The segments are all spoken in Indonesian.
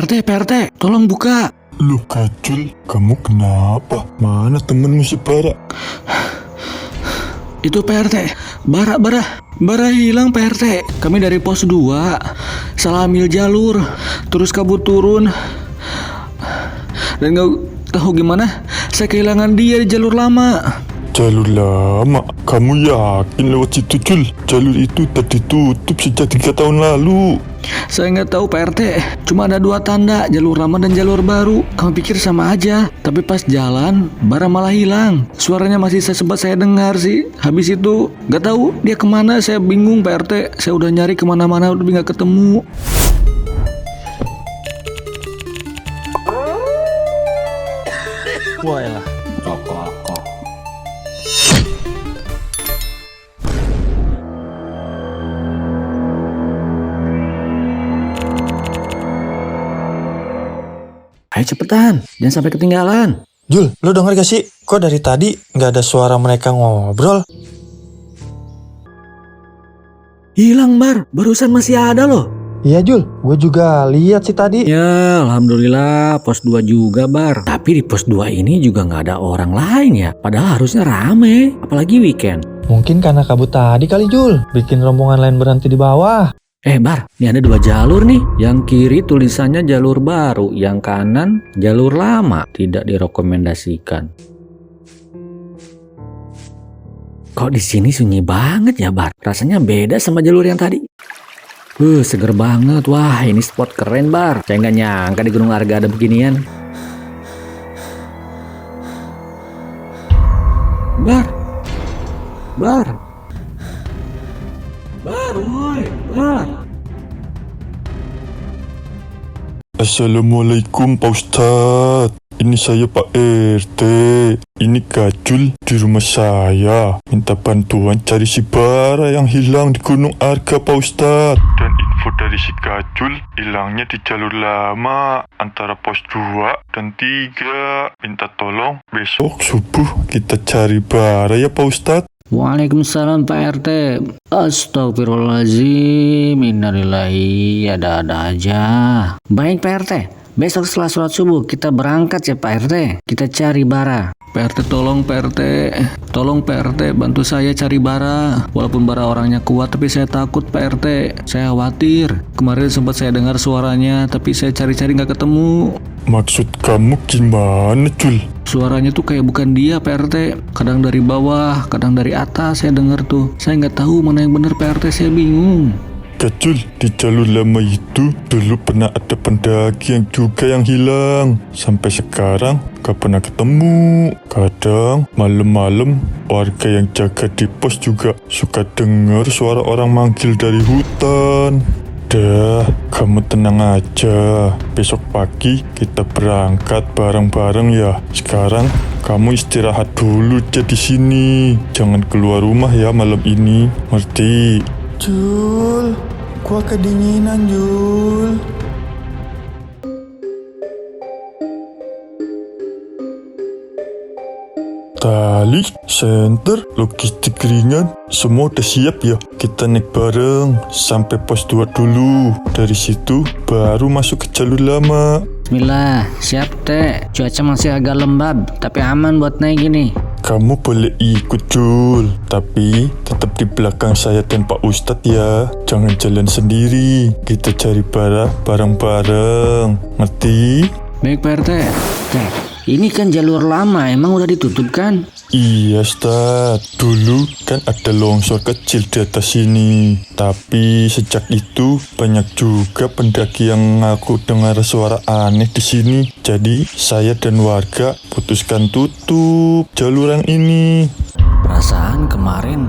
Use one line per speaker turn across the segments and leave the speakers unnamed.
PRT, tolong buka.
Loh Kacul, kamu kenapa? Mana temenmu si Bara?
Itu PRT, Bara hilang PRT. Kami dari pos 2, salah ambil jalur, terus kabur turun. Dan gak tahu gimana, saya kehilangan dia di jalur lama.
Jalur lama? Kamu yakin lewat situ Cul? Jalur itu tadi tutup sejak 3 tahun lalu.
Saya nggak tahu PRT, cuma ada 2 tanda, jalur lama dan jalur baru. Kami pikir sama aja, tapi pas jalan, Bara malah hilang. Suaranya masih sempat saya dengar sih. Habis itu, nggak tahu dia kemana, saya bingung PRT. Saya udah nyari kemana-mana, udah nggak ketemu.
Wah elah, rokok.
Ayo cepetan, jangan sampai ketinggalan.
Jul, lu denger gak sih? Kok dari tadi gak ada suara mereka ngobrol?
Hilang Bar, barusan masih ada loh.
Iya Jul, gue juga lihat sih tadi.
Ya, alhamdulillah pos 2 juga Bar. Tapi di pos 2 ini juga nggak ada orang lain ya. Padahal harusnya rame, apalagi weekend.
Mungkin karena kabut tadi kali Jul, bikin rombongan lain berhenti di bawah.
Bar, ini ada 2 jalur nih. Yang kiri tulisannya jalur baru, yang kanan jalur lama, tidak direkomendasikan. Kok di sini sunyi banget ya Bar? Rasanya beda sama jalur yang tadi. Seger banget. Wah, ini spot keren Bar. Saya nggak nyangka di Gunung Arga ada beginian. Bar, woi, Bar.
Assalamualaikum Pak Ustadz. Ini saya Pak RT. Ini Kacul di rumah saya. Minta bantuan cari si Bara yang hilang di Gunung Arga Pak Ustadz. Dan info dari si Kacul hilangnya di jalur lama antara pos 2 dan 3. Minta tolong besok subuh kita cari Bara ya Pak Ustadz.
Waalaikumsalam Pak RT. Astagfirullahaladzim, innalillahi, ada-ada aja. Baik Pak RT, besok setelah sholat subuh kita berangkat ya Pak RT. Kita cari Bara. Pak RT tolong Pak RT bantu saya cari Bara. Walaupun Bara orangnya kuat tapi saya takut Pak RT. Saya khawatir. Kemarin sempat saya dengar suaranya tapi saya cari-cari nggak ketemu.
Maksud kamu gimana Cul?
Suaranya tuh kayak bukan dia Pak RT. Kadang dari bawah, kadang dari atas saya dengar tuh. Saya nggak tahu mana yang benar Pak RT, saya bingung.
Kacul, di jalur lama itu dulu pernah ada pendaki yang hilang. Sampai sekarang gak pernah ketemu. Kadang malam-malam warga yang jaga di pos juga suka dengar suara orang manggil dari hutan. Dah, kamu tenang aja. Besok pagi kita berangkat bareng-bareng ya. Sekarang kamu istirahat dulu aja di sini. Jangan keluar rumah ya malam ini. Ngerti?
Jul, gua kedinginan Jul.
Tali, senter, logistik ringan, semua udah siap ya. Kita naik bareng sampai pos 2 dulu. Dari situ baru masuk ke jalur lama.
Bismillah, siap Teh. Cuaca masih agak lembab, tapi aman buat naik ini.
Kamu boleh ikut Jul, tapi tetap di belakang saya dan Pak Ustadz ya. Jangan jalan sendiri. Kita cari Bara bareng-bareng. Ngerti?
Baik Pak RT. Teh, ini kan jalur lama, emang udah ditutup kan?
Iya Ustadz, dulu kan ada longsor kecil di atas sini. Tapi sejak itu banyak juga pendaki yang ngaku dengar suara aneh di sini. Jadi saya dan warga putuskan tutup jalur yang ini.
Perasaan kemarin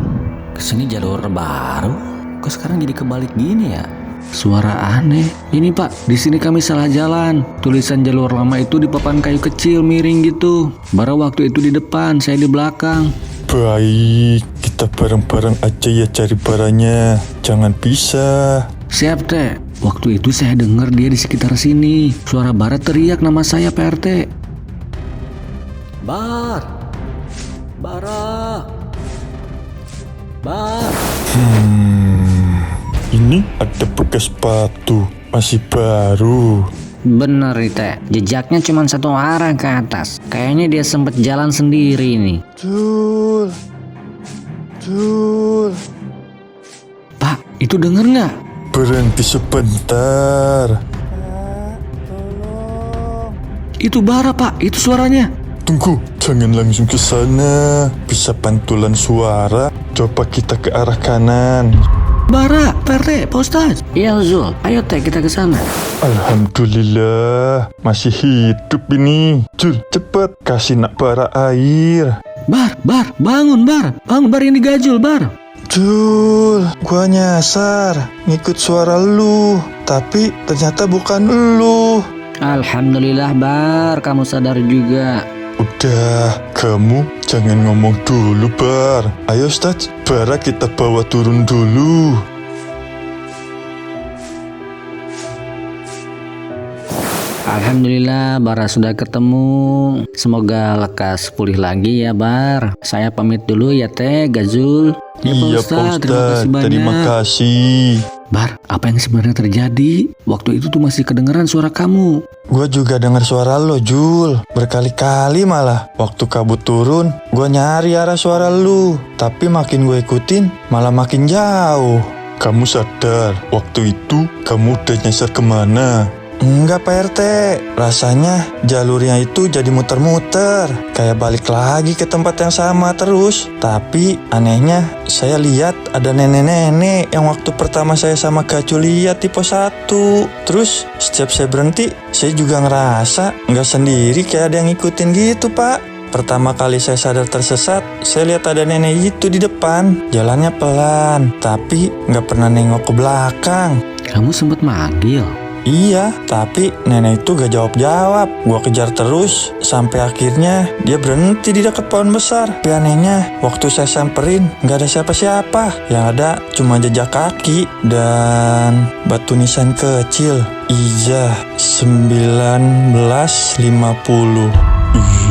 kesini jalur baru, kok sekarang jadi kebalik gini ya? Suara aneh. Ini Pak, di sini kami salah jalan. Tulisan jalur lama itu di papan kayu kecil miring gitu. Bara waktu itu di depan, saya di belakang.
Baik, kita bareng-bareng aja ya cari Baranya. Jangan pisah.
Siap Teh. Waktu itu saya dengar dia di sekitar sini. Suara Bara teriak nama saya Pak RT. Bara.
Ini ada bekas sepatu, masih baru.
Bener nih teh, jejaknya cuma satu arah ke atas. Kayaknya dia sempet jalan sendiri nih.
Jul. Jul.
Pak, itu denger nggak?
Berhenti sebentar.
Itu Bara pak, itu suaranya.
Tunggu, jangan langsung ke sana. Bisa pantulan suara. Coba kita ke arah kanan.
Bara, Pak RT, Pak Ustadz. Iya Zul, ayo teh kita ke sana.
Alhamdulillah, masih hidup ini. Jul, cepet kasih nak Bara air.
Bar, bangun Bar ini gajul Bar.
Jul, gua nyasar ngikut suara lu, tapi ternyata bukan lu.
Alhamdulillah Bar, kamu sadar juga.
Udah, kamu jangan ngomong dulu, Bar. Ayo, Ustadz, Bara kita bawa turun dulu.
Alhamdulillah Bara sudah ketemu. Semoga lekas pulih lagi ya Bar. Saya pamit dulu ya teh Gazul. Ya,
Iya, Pak Ustadz, terima kasih.
Bar, apa yang sebenarnya terjadi? Waktu itu tuh masih kedengeran suara kamu.
Gua juga dengar suara lo, Jul. Berkali-kali malah. Waktu kabut turun, gua nyari arah suara lu. Tapi makin gue ikutin, malah makin jauh.
Kamu sadar, waktu itu kamu udah nyasar kemana?
Enggak Pak RT, rasanya jalurnya itu jadi muter-muter. Kayak balik lagi ke tempat yang sama terus. Tapi anehnya, saya lihat ada nenek-nenek yang waktu pertama saya sama Gacu lihat di pos 1. Terus setiap saya berhenti, saya juga ngerasa nggak sendiri kayak ada yang ngikutin gitu Pak. Pertama kali saya sadar tersesat, saya lihat ada nenek itu di depan. Jalannya pelan, tapi nggak pernah nengok ke belakang.
Kamu sempat manggil?
Iya, tapi nenek itu gak jawab-jawab. Gua kejar terus, sampai akhirnya dia berhenti di dekat pohon besar. Tapi anehnya, waktu saya samperin, gak ada siapa-siapa. Yang ada cuma jejak kaki dan batu nisan kecil. Ijah 1950.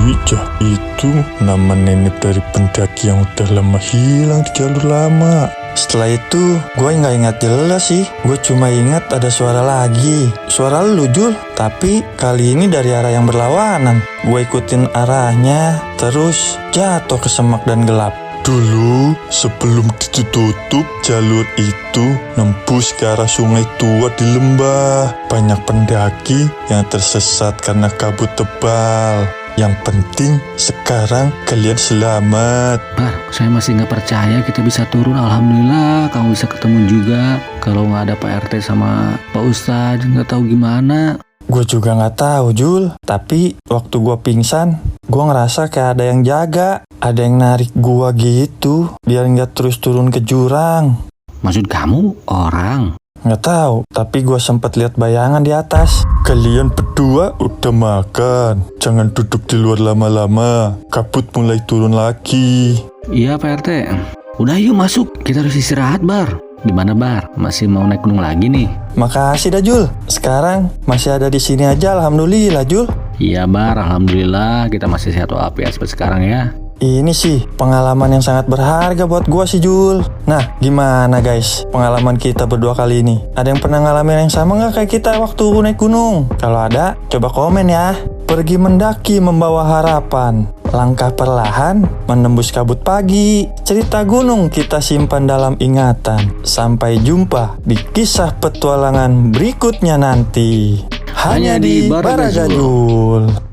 Ijah itu nama nenek dari pendaki yang udah lama hilang di jalur lama.
Setelah itu, gue nggak ingat jelas sih. Gue cuma ingat ada suara lagi. Suara lu, Jul. Tapi kali ini dari arah yang berlawanan. Gue ikutin arahnya, terus jatuh ke semak dan gelap.
Dulu, sebelum ditutup, jalur itu nembus ke arah sungai tua di lembah. Banyak pendaki yang tersesat karena kabut tebal. Yang penting sekarang kalian selamat.
Bar, saya masih nggak percaya kita bisa turun. Alhamdulillah kamu bisa ketemu juga. Kalau nggak ada Pak RT sama Pak Ustadz, nggak tahu gimana.
Gue juga nggak tahu, Jul. Tapi waktu gue pingsan, gue ngerasa kayak ada yang jaga. Ada yang narik gue gitu, biar nggak terus turun ke jurang.
Maksud kamu orang?
Nggak tahu, tapi gue sempet lihat bayangan di atas.
Kalian berdua udah makan. Jangan duduk di luar lama-lama. Kabut mulai turun lagi.
Iya Pak RT. Udah yuk masuk, kita harus istirahat Bar. Gimana Bar? Masih mau naik gunung lagi nih?
Makasih dah Jul. Sekarang masih ada di sini aja, alhamdulillah Jul.
Iya Bar, alhamdulillah kita masih sehat walafiat seperti sekarang ya.
Ini sih pengalaman yang sangat berharga buat gua sih Jul. Nah gimana guys pengalaman kita berdua kali ini? Ada yang pernah ngalamin yang sama gak kayak kita waktu naik gunung? Kalau ada coba komen ya. Pergi mendaki membawa harapan, langkah perlahan menembus kabut pagi. Cerita gunung kita simpan dalam ingatan. Sampai jumpa di kisah petualangan berikutnya nanti. Hanya di Baragajul.